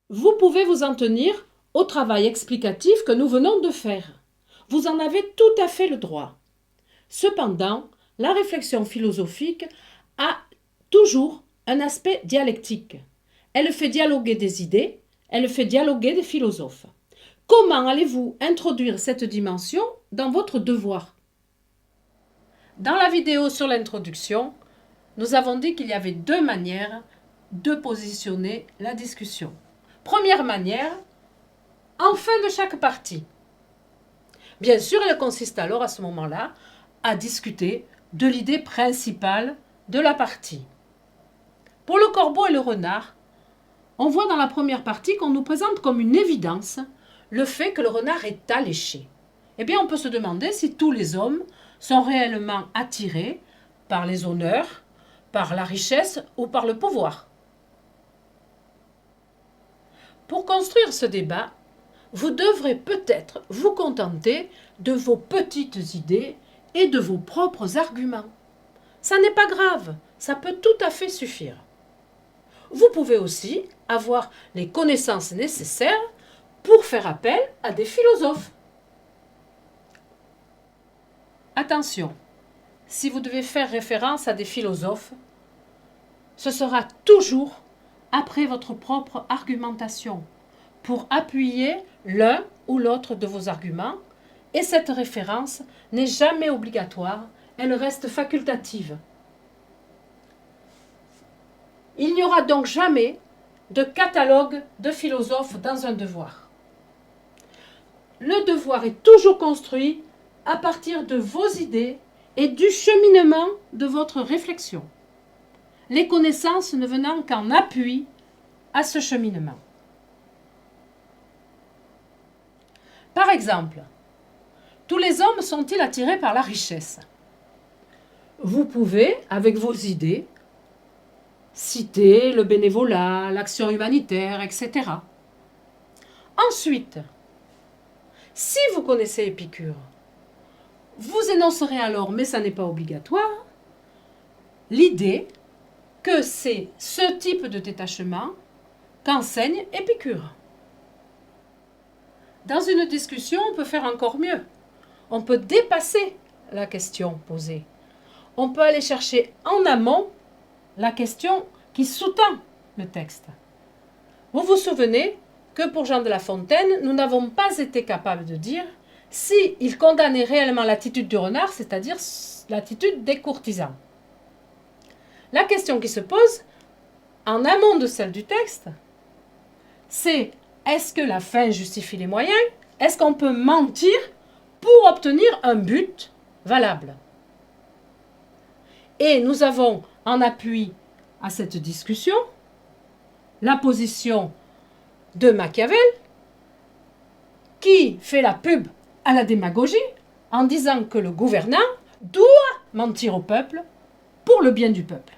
Vous pouvez vous en tenir au travail explicatif que nous venons de faire. Vous en avez tout à fait le droit. Cependant, la réflexion philosophique a toujours un aspect dialectique. Elle fait dialoguer des idées, elle fait dialoguer des philosophes. Comment allez-vous introduire cette dimension dans votre devoir? Dans la vidéo sur l'introduction, nous avons dit qu'il y avait deux manières de positionner la discussion. Première manière, en fin de chaque partie. Bien sûr, elle consiste alors à ce moment-là à discuter de l'idée principale de la partie. Pour le corbeau et le renard, on voit dans la première partie qu'on nous présente comme une évidence le fait que le renard est alléché. Eh bien, on peut se demander si tous les hommes sont réellement attirés par les honneurs, par la richesse ou par le pouvoir. Pour construire ce débat, vous devrez peut-être vous contenter de vos petites idées et de vos propres arguments. Ça n'est pas grave, ça peut tout à fait suffire. Vous pouvez aussi avoir les connaissances nécessaires pour faire appel à des philosophes. Attention, si vous devez faire référence à des philosophes, ce sera toujours après votre propre argumentation, pour appuyer l'un ou l'autre de vos arguments, et cette référence n'est jamais obligatoire, elle reste facultative. Il n'y aura donc jamais de catalogue de philosophes dans un devoir. Le devoir est toujours construit à partir de vos idées et du cheminement de votre réflexion. Les connaissances ne venant qu'en appui à ce cheminement. Par exemple, tous les hommes sont-ils attirés par la richesse? Vous pouvez, avec vos idées, citer le bénévolat, l'action humanitaire, etc. Ensuite, si vous connaissez Épicure, vous énoncerez alors, mais ça n'est pas obligatoire, l'idée que c'est ce type de détachement qu'enseigne Épicure. Dans une discussion, on peut faire encore mieux. On peut dépasser la question posée. On peut aller chercher en amont la question qui sous-tend le texte. Vous vous souvenez que pour Jean de La Fontaine, nous n'avons pas été capables de dire s'il condamnait réellement l'attitude du renard, c'est-à-dire l'attitude des courtisans. La question qui se pose, en amont de celle du texte, c'est est-ce que la fin justifie les moyens? Est-ce qu'on peut mentir pour obtenir un but valable? Et nous avons en appui à cette discussion la position de Machiavel qui fait la pub à la démagogie en disant que le gouvernant doit mentir au peuple pour le bien du peuple.